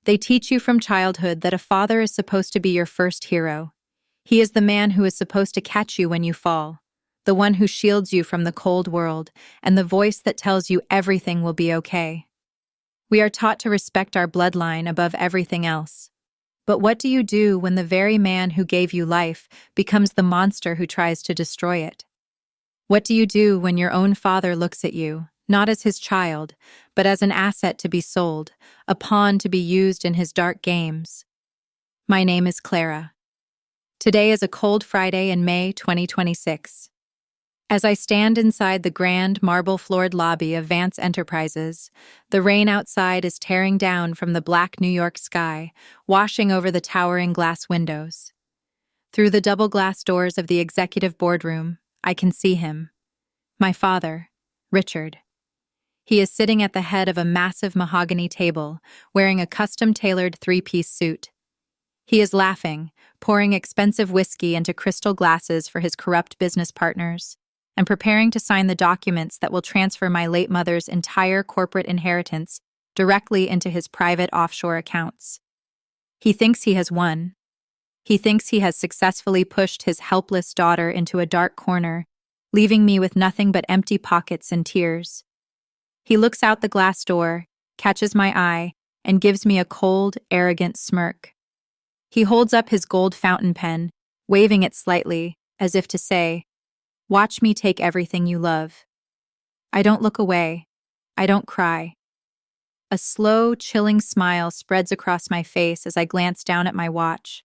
They teach you from childhood that a father is supposed to be your first hero. He is the man who is supposed to catch you when you fall, the one who shields you from the cold world, and the voice that tells you everything will be okay. We are taught to respect our bloodline above everything else. But what do you do when the very man who gave you life becomes the monster who tries to destroy it? What do you do when your own father looks at you, not as his child, but as an asset to be sold, a pawn to be used in his dark games? My name is Clara. Today is a cold Friday in May 2026. As I stand inside the grand marble-floored lobby of Vance Enterprises, the rain outside is tearing down from the black New York sky, washing over the towering glass windows. Through the double glass doors of the executive boardroom, I can see him. My father, Richard. He is sitting at the head of a massive mahogany table, wearing a custom-tailored three-piece suit. He is laughing, pouring expensive whiskey into crystal glasses for his corrupt business partners, and preparing to sign the documents that will transfer my late mother's entire corporate inheritance directly into his private offshore accounts. He thinks he has won. He thinks he has successfully pushed his helpless daughter into a dark corner, leaving me with nothing but empty pockets and tears. He looks out the glass door, catches my eye, and gives me a cold, arrogant smirk. He holds up his gold fountain pen, waving it slightly, as if to say, "Watch me take everything you love." I don't look away. I don't cry. A slow, chilling smile spreads across my face as I glance down at my watch.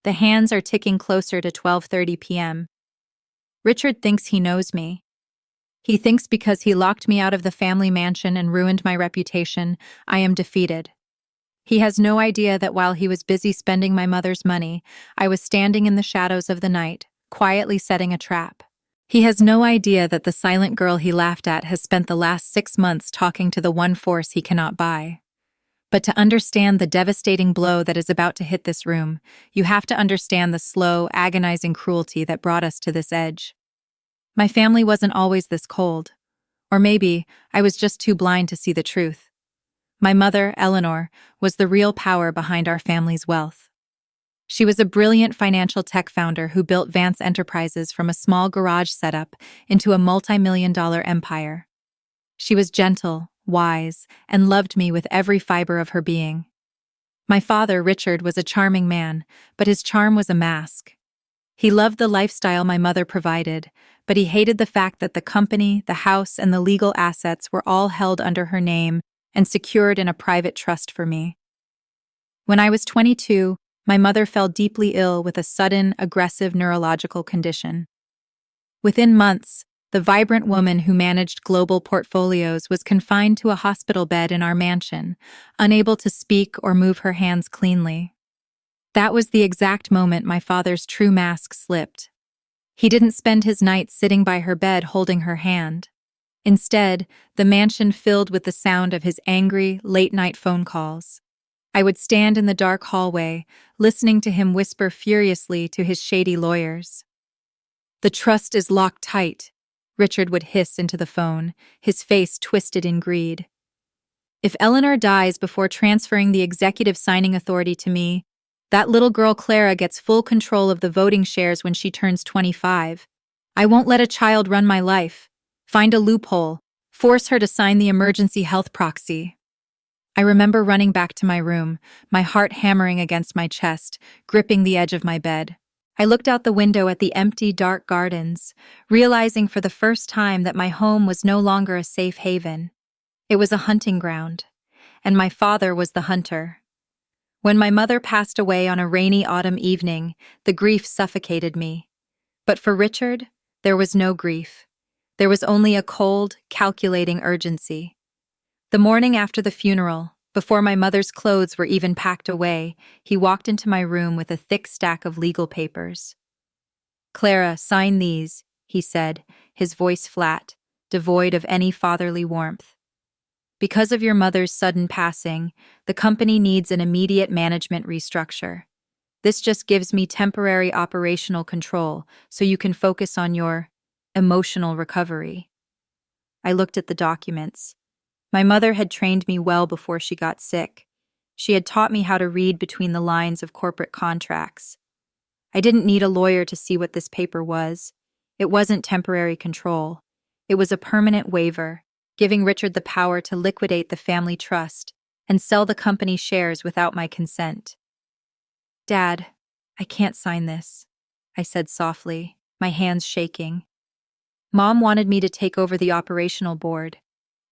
The hands are ticking closer to 12:30 p.m. Richard thinks he knows me. He thinks because he locked me out of the family mansion and ruined my reputation, I am defeated. He has no idea that while he was busy spending my mother's money, I was standing in the shadows of the night, quietly setting a trap. He has no idea that the silent girl he laughed at has spent the last 6 months talking to the one force he cannot buy. But to understand the devastating blow that is about to hit this room, you have to understand the slow, agonizing cruelty that brought us to this edge. My family wasn't always this cold. Or maybe I was just too blind to see the truth. My mother, Eleanor, was the real power behind our family's wealth. She was a brilliant financial tech founder who built Vance Enterprises from a small garage setup into a multi-million-dollar empire. She was gentle, wise, and loved me with every fiber of her being. My father, Richard, was a charming man, but his charm was a mask. He loved the lifestyle my mother provided, but he hated the fact that the company, the house, and the legal assets were all held under her name and secured in a private trust for me. When I was 22, my mother fell deeply ill with a sudden, aggressive neurological condition. Within months, the vibrant woman who managed global portfolios was confined to a hospital bed in our mansion, unable to speak or move her hands cleanly. That was the exact moment my father's true mask slipped. He didn't spend his nights sitting by her bed holding her hand. Instead, the mansion filled with the sound of his angry, late-night phone calls. I would stand in the dark hallway, listening to him whisper furiously to his shady lawyers. "The trust is locked tight," Richard would hiss into the phone, his face twisted in greed. "If Eleanor dies before transferring the executive signing authority to me, that little girl Clara gets full control of the voting shares when she turns 25. I won't let a child run my life. Find a loophole. Force her to sign the emergency health proxy." I remember running back to my room, my heart hammering against my chest, gripping the edge of my bed. I looked out the window at the empty, dark gardens, realizing for the first time that my home was no longer a safe haven. It was a hunting ground, and my father was the hunter. When my mother passed away on a rainy autumn evening, the grief suffocated me. But for Richard, there was no grief. There was only a cold, calculating urgency. The morning after the funeral, before my mother's clothes were even packed away, he walked into my room with a thick stack of legal papers. "Clara, sign these," he said, his voice flat, devoid of any fatherly warmth. "Because of your mother's sudden passing, the company needs an immediate management restructure. This just gives me temporary operational control so you can focus on your emotional recovery." I looked at the documents. My mother had trained me well before she got sick. She had taught me how to read between the lines of corporate contracts. I didn't need a lawyer to see what this paper was. It wasn't temporary control. It was a permanent waiver, giving Richard the power to liquidate the family trust and sell the company shares without my consent. "Dad, I can't sign this," I said softly, my hands shaking. Mom wanted me to take over the operational board.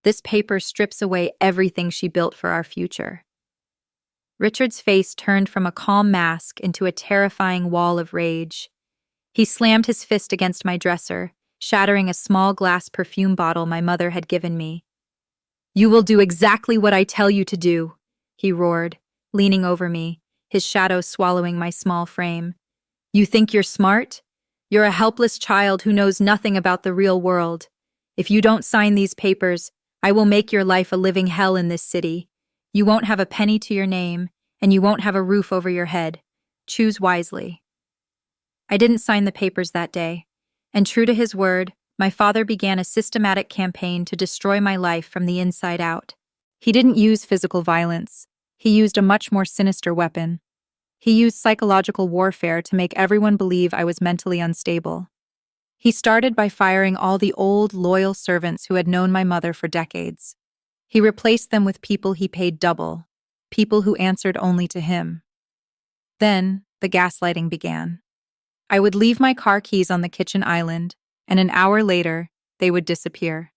This paper strips away everything she built for our future. Richard's face turned from a calm mask into a terrifying wall of rage. He slammed his fist against my dresser, shattering a small glass perfume bottle my mother had given me. "You will do exactly what I tell you to do," he roared, leaning over me, his shadow swallowing my small frame. "You think you're smart? You're a helpless child who knows nothing about the real world. If you don't sign these papers, I will make your life a living hell in this city. You won't have a penny to your name, and you won't have a roof over your head. Choose wisely." I didn't sign the papers that day, and true to his word, my father began a systematic campaign to destroy my life from the inside out. He didn't use physical violence. He used a much more sinister weapon. He used psychological warfare to make everyone believe I was mentally unstable. He started by firing all the old, loyal servants who had known my mother for decades. He replaced them with people he paid double, people who answered only to him. Then, the gaslighting began. I would leave my car keys on the kitchen island, and an hour later, they would disappear.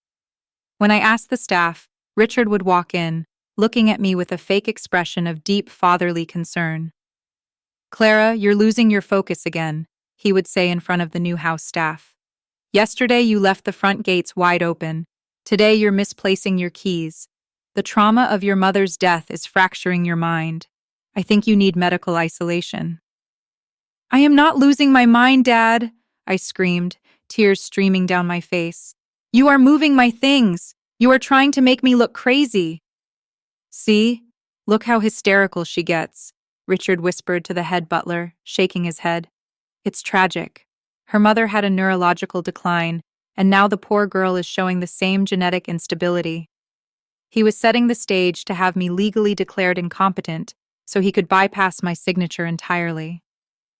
When I asked the staff, Richard would walk in, looking at me with a fake expression of deep fatherly concern. "Clara, you're losing your focus again," he would say in front of the new house staff. "Yesterday you left the front gates wide open. Today you're misplacing your keys. The trauma of your mother's death is fracturing your mind. I think you need medical isolation." "I am not losing my mind, Dad," I screamed, tears streaming down my face. "You are moving my things. You are trying to make me look crazy." "See? Look how hysterical she gets," Richard whispered to the head butler, shaking his head. "It's tragic. Her mother had a neurological decline, and now the poor girl is showing the same genetic instability." He was setting the stage to have me legally declared incompetent so he could bypass my signature entirely.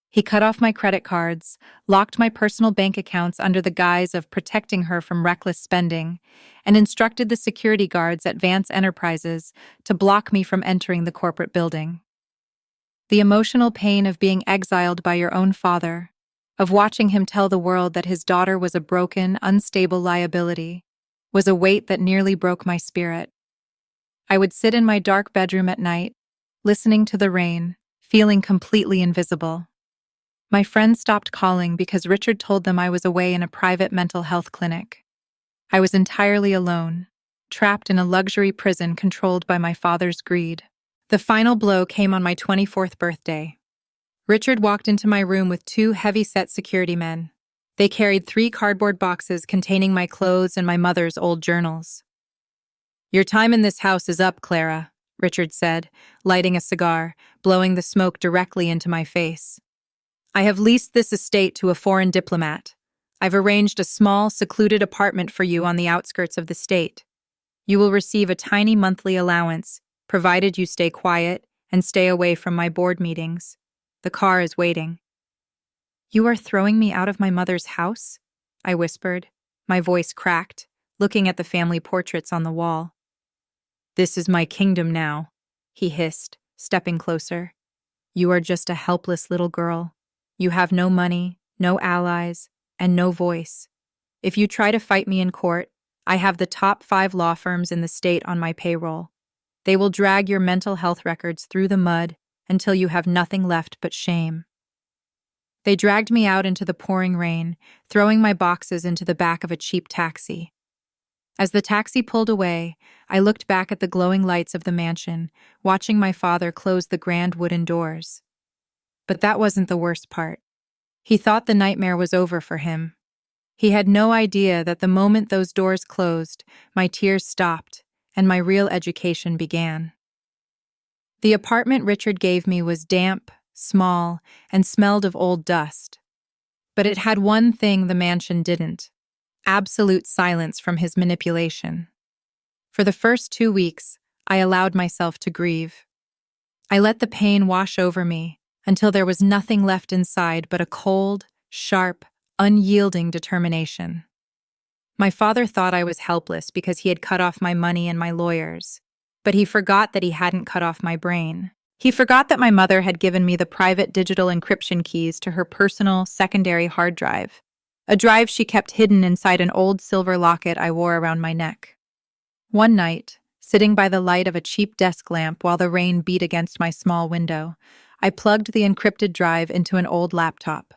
He cut off my credit cards, locked my personal bank accounts under the guise of protecting her from reckless spending, and instructed the security guards at Vance Enterprises to block me from entering the corporate building. The emotional pain of being exiled by your own father, of watching him tell the world that his daughter was a broken, unstable liability, was a weight that nearly broke my spirit. I would sit in my dark bedroom at night, listening to the rain, feeling completely invisible. My friends stopped calling because Richard told them I was away in a private mental health clinic. I was entirely alone, trapped in a luxury prison controlled by my father's greed. The final blow came on my 24th birthday. Richard walked into my room with two heavy-set security men. They carried 3 cardboard boxes containing my clothes and my mother's old journals. "Your time in this house is up, Clara," Richard said, lighting a cigar, blowing the smoke directly into my face. "I have leased this estate to a foreign diplomat. I've arranged a small, secluded apartment for you on the outskirts of the state. You will receive a tiny monthly allowance, provided you stay quiet and stay away from my board meetings. The car is waiting." "You are throwing me out of my mother's house?" I whispered, my voice cracked, looking at the family portraits on the wall. "This is my kingdom now," he hissed, stepping closer. "You are just a helpless little girl. You have no money, no allies, and no voice. If you try to fight me in court, I have the top 5 law firms in the state on my payroll. They will drag your mental health records through the mud until you have nothing left but shame." They dragged me out into the pouring rain, throwing my boxes into the back of a cheap taxi. As the taxi pulled away, I looked back at the glowing lights of the mansion, watching my father close the grand wooden doors. But that wasn't the worst part. He thought the nightmare was over for him. He had no idea that the moment those doors closed, my tears stopped, and my real education began. The apartment Richard gave me was damp, small, and smelled of old dust. But it had one thing the mansion didn't: absolute silence from his manipulation. For the first 2 weeks, I allowed myself to grieve. I let the pain wash over me until there was nothing left inside but a cold, sharp, unyielding determination. My father thought I was helpless because he had cut off my money and my lawyers, but he forgot that he hadn't cut off my brain. He forgot that my mother had given me the private digital encryption keys to her personal secondary hard drive, a drive she kept hidden inside an old silver locket I wore around my neck. One night, sitting by the light of a cheap desk lamp while the rain beat against my small window, I plugged the encrypted drive into an old laptop.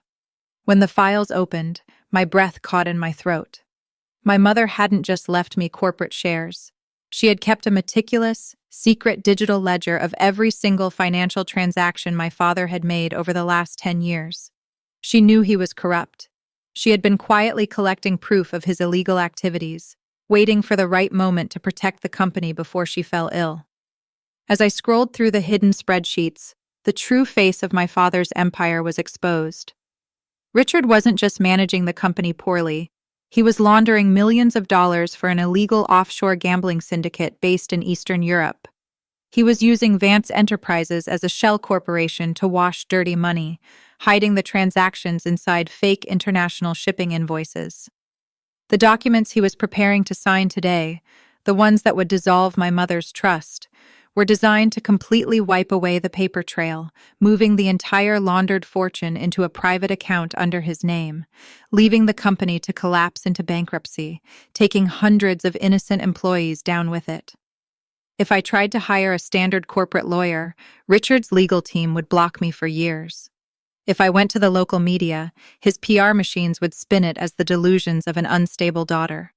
When the files opened, my breath caught in my throat. My mother hadn't just left me corporate shares. She had kept a meticulous, secret digital ledger of every single financial transaction my father had made over the last 10 years. She knew he was corrupt. She had been quietly collecting proof of his illegal activities, waiting for the right moment to protect the company before she fell ill. As I scrolled through the hidden spreadsheets, the true face of my father's empire was exposed. Richard wasn't just managing the company poorly. He was laundering millions of dollars for an illegal offshore gambling syndicate based in Eastern Europe. He was using Vance Enterprises as a shell corporation to wash dirty money, hiding the transactions inside fake international shipping invoices. The documents he was preparing to sign today, the ones that would dissolve my mother's trust, were designed to completely wipe away the paper trail, moving the entire laundered fortune into a private account under his name, leaving the company to collapse into bankruptcy, taking hundreds of innocent employees down with it. If I tried to hire a standard corporate lawyer, Richard's legal team would block me for years. If I went to the local media, his PR machines would spin it as the delusions of an unstable daughter.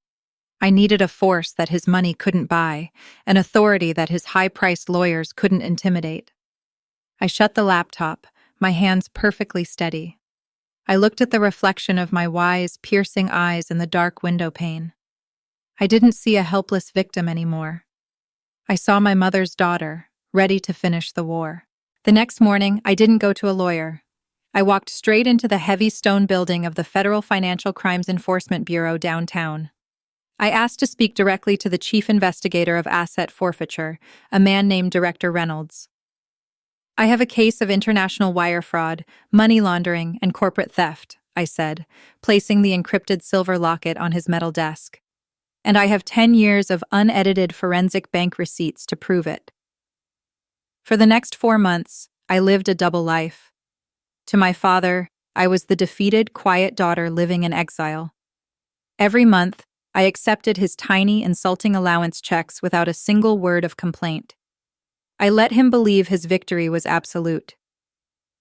I needed a force that his money couldn't buy, an authority that his high-priced lawyers couldn't intimidate. I shut the laptop, my hands perfectly steady. I looked at the reflection of my wise, piercing eyes in the dark window pane. I didn't see a helpless victim anymore. I saw my mother's daughter, ready to finish the war. The next morning, I didn't go to a lawyer. I walked straight into the heavy stone building of the Federal Financial Crimes Enforcement Bureau downtown. I asked to speak directly to the chief investigator of asset forfeiture, a man named Director Reynolds. I have a case of international wire fraud, money laundering, and corporate theft, I said, placing the encrypted silver locket on his metal desk. And I have 10 years of unedited forensic bank receipts to prove it. For the next 4 months, I lived a double life. To my father, I was the defeated, quiet daughter living in exile. Every month, I accepted his tiny, insulting allowance checks without a single word of complaint. I let him believe his victory was absolute.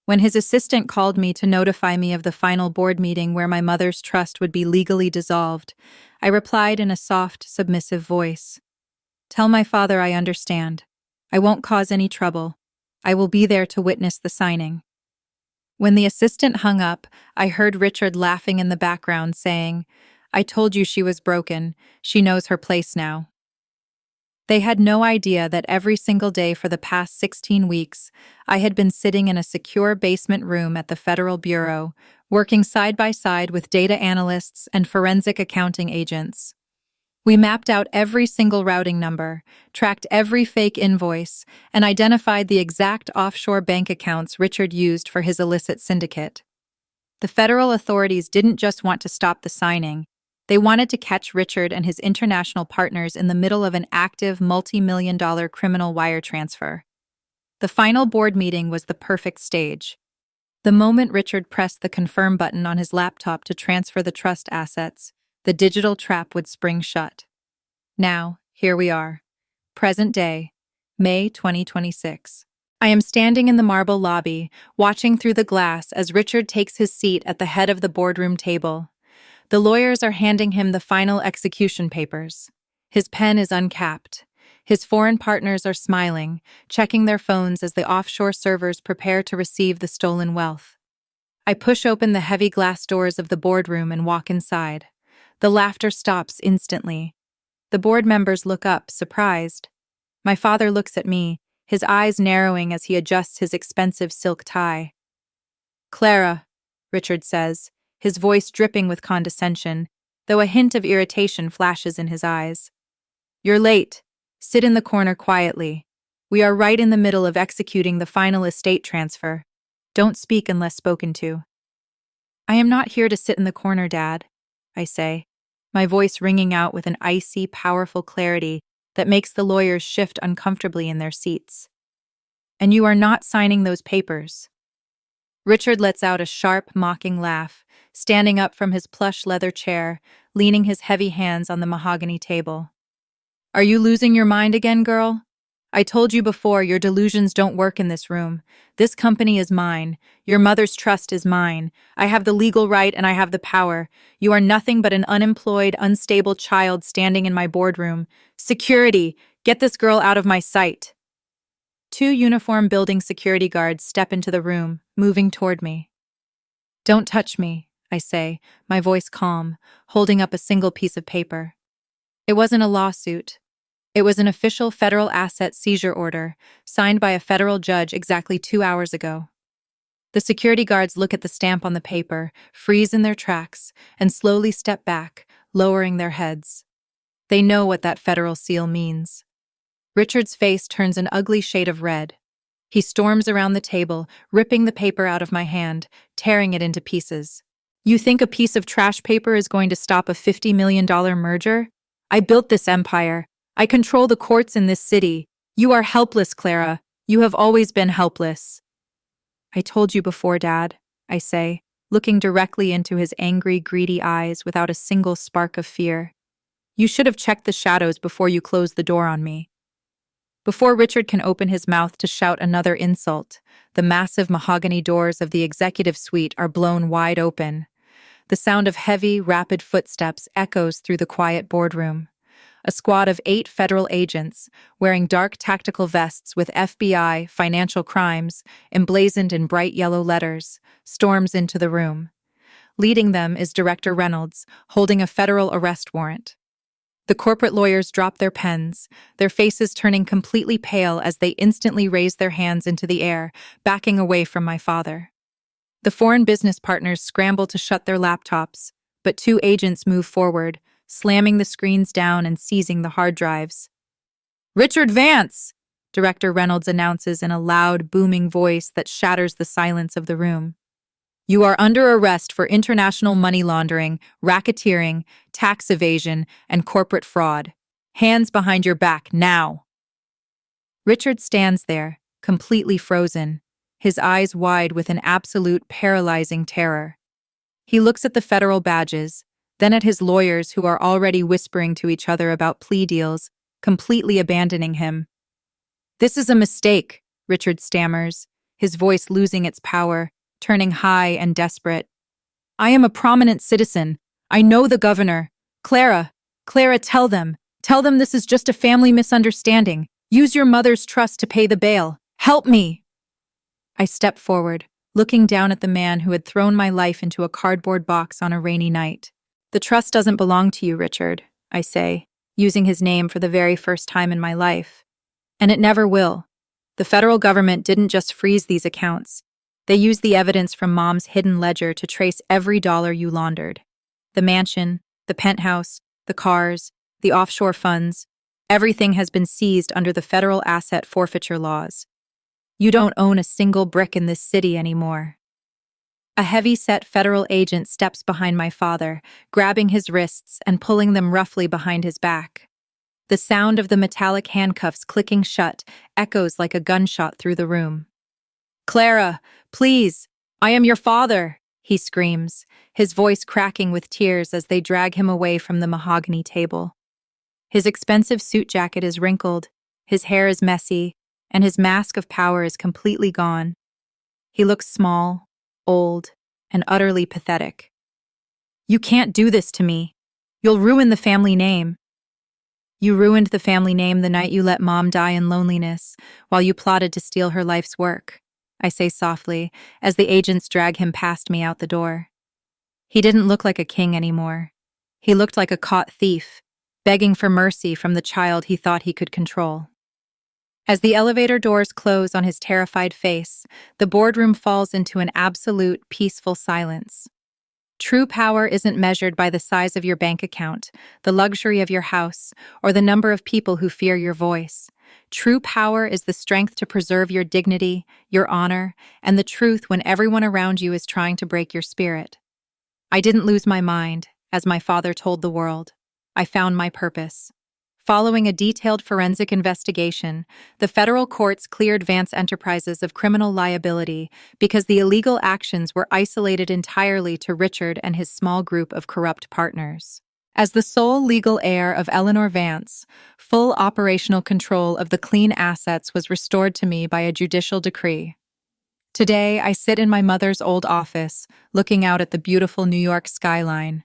When his assistant called me to notify me of the final board meeting where my mother's trust would be legally dissolved, I replied in a soft, submissive voice. "Tell my father I understand. I won't cause any trouble. I will be there to witness the signing." When the assistant hung up, I heard Richard laughing in the background, saying, "I told you she was broken. She knows her place now." They had no idea that every single day for the past 16 weeks, I had been sitting in a secure basement room at the Federal Bureau, working side by side with data analysts and forensic accounting agents. We mapped out every single routing number, tracked every fake invoice, and identified the exact offshore bank accounts Richard used for his illicit syndicate. The federal authorities didn't just want to stop the signing. They wanted to catch Richard and his international partners in the middle of an active multi-million-dollar criminal wire transfer. The final board meeting was the perfect stage. The moment Richard pressed the confirm button on his laptop to transfer the trust assets, the digital trap would spring shut. Now, here we are. Present day, May 2026. I am standing in the marble lobby, watching through the glass as Richard takes his seat at the head of the boardroom table. The lawyers are handing him the final execution papers. His pen is uncapped. His foreign partners are smiling, checking their phones as the offshore servers prepare to receive the stolen wealth. I push open the heavy glass doors of the boardroom and walk inside. The laughter stops instantly. The board members look up, surprised. My father looks at me, his eyes narrowing as he adjusts his expensive silk tie. "Clara," Richard says, his voice dripping with condescension, though a hint of irritation flashes in his eyes. "You're late. Sit in the corner quietly. We are right in the middle of executing the final estate transfer. Don't speak unless spoken to. I am not here to sit in the corner, Dad, I say, my voice ringing out with an icy, powerful clarity that makes the lawyers shift uncomfortably in their seats. And you are not signing those papers. Richard lets out a sharp, mocking laugh, standing up from his plush leather chair, leaning his heavy hands on the mahogany table. Are you losing your mind again, girl? I told you before, your delusions don't work in this room. This company is mine. Your mother's trust is mine. I have the legal right and I have the power. You are nothing but an unemployed, unstable child standing in my boardroom. Security! Get this girl out of my sight! Two uniform building security guards step into the room, moving toward me. Don't touch me, I say, my voice calm, holding up a single piece of paper. It wasn't a lawsuit. It was an official federal asset seizure order, signed by a federal judge exactly 2 hours ago. The security guards look at the stamp on the paper, freeze in their tracks, and slowly step back, lowering their heads. They know what that federal seal means. Richard's face turns an ugly shade of red. He storms around the table, ripping the paper out of my hand, tearing it into pieces. You think a piece of trash paper is going to stop a $50 million merger? I built this empire. I control the courts in this city. You are helpless, Clara. You have always been helpless. I told you before, Dad, I say, looking directly into his angry, greedy eyes without a single spark of fear. You should have checked the shadows before you closed the door on me. Before Richard can open his mouth to shout another insult, the massive mahogany doors of the executive suite are blown wide open. The sound of heavy, rapid footsteps echoes through the quiet boardroom. A squad of 8 federal agents, wearing dark tactical vests with FBI, financial crimes, emblazoned in bright yellow letters, storms into the room. Leading them is Director Reynolds, holding a federal arrest warrant. The corporate lawyers drop their pens, their faces turning completely pale as they instantly raise their hands into the air, backing away from my father. The foreign business partners scramble to shut their laptops, but 2 agents move forward, slamming the screens down and seizing the hard drives. Richard Vance! Director Reynolds announces in a loud, booming voice that shatters the silence of the room. You are under arrest for international money laundering, racketeering, tax evasion, and corporate fraud. Hands behind your back, now! Richard stands there, completely frozen, his eyes wide with an absolute paralyzing terror. He looks at the federal badges, then at his lawyers who are already whispering to each other about plea deals, completely abandoning him. This is a mistake, Richard stammers, his voice losing its power, turning high and desperate. I am a prominent citizen. I know the governor. Clara, tell them this is just a family misunderstanding. Use your mother's trust to pay the bail. Help me! I step forward, looking down at the man who had thrown my life into a cardboard box on a rainy night. The trust doesn't belong to you, Richard, I say, using his name for the very first time in my life. And it never will. The federal government didn't just freeze these accounts. They used the evidence from Mom's hidden ledger to trace every dollar you laundered. The mansion, the penthouse, the cars, the offshore funds, everything has been seized under the federal asset forfeiture laws. You don't own a single brick in this city anymore. A heavy-set federal agent steps behind my father, grabbing his wrists and pulling them roughly behind his back. The sound of the metallic handcuffs clicking shut echoes like a gunshot through the room. Clara, please, I am your father, he screams, his voice cracking with tears as they drag him away from the mahogany table. His expensive suit jacket is wrinkled, his hair is messy, and his mask of power is completely gone. He looks small, old, and utterly pathetic. You can't do this to me. You'll ruin the family name. You ruined the family name the night you let Mom die in loneliness while you plotted to steal her life's work, I say softly as the agents drag him past me out the door. He didn't look like a king anymore. He looked like a caught thief, begging for mercy from the child he thought he could control. As the elevator doors close on his terrified face, the boardroom falls into an absolute, peaceful silence. True power isn't measured by the size of your bank account, the luxury of your house, or the number of people who fear your voice. True power is the strength to preserve your dignity, your honor, and the truth when everyone around you is trying to break your spirit. I didn't lose my mind, as my father told the world. I found my purpose. Following a detailed forensic investigation, the federal courts cleared Vance Enterprises of criminal liability because the illegal actions were isolated entirely to Richard and his small group of corrupt partners. As the sole legal heir of Eleanor Vance, full operational control of the clean assets was restored to me by a judicial decree. Today, I sit in my mother's old office, looking out at the beautiful New York skyline.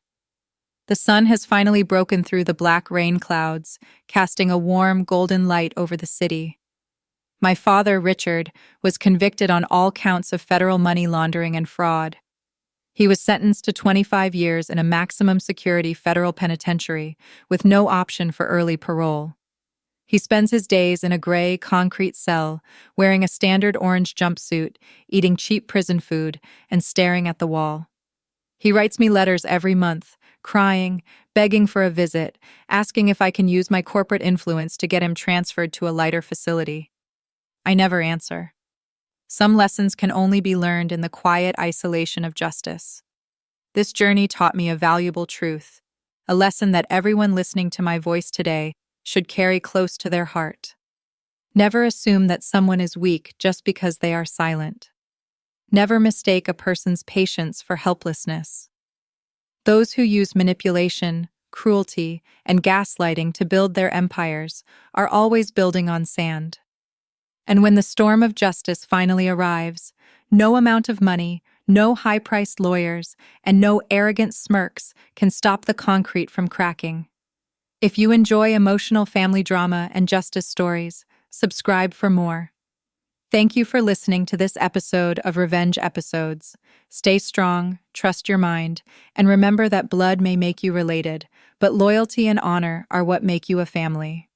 The sun has finally broken through the black rain clouds, casting a warm, golden light over the city. My father, Richard, was convicted on all counts of federal money laundering and fraud. He was sentenced to 25 years in a maximum security federal penitentiary, with no option for early parole. He spends his days in a gray, concrete cell, wearing a standard orange jumpsuit, eating cheap prison food, and staring at the wall. He writes me letters every month, crying, begging for a visit, asking if I can use my corporate influence to get him transferred to a lighter facility. I never answer. Some lessons can only be learned in the quiet isolation of justice. This journey taught me a valuable truth, a lesson that everyone listening to my voice today should carry close to their heart. Never assume that someone is weak just because they are silent. Never mistake a person's patience for helplessness. Those who use manipulation, cruelty, and gaslighting to build their empires are always building on sand. And when the storm of justice finally arrives, no amount of money, no high-priced lawyers, and no arrogant smirks can stop the concrete from cracking. If you enjoy emotional family drama and justice stories, subscribe for more. Thank you for listening to this episode of Revenge Episodes. Stay strong, trust your mind, and remember that blood may make you related, but loyalty and honor are what make you a family.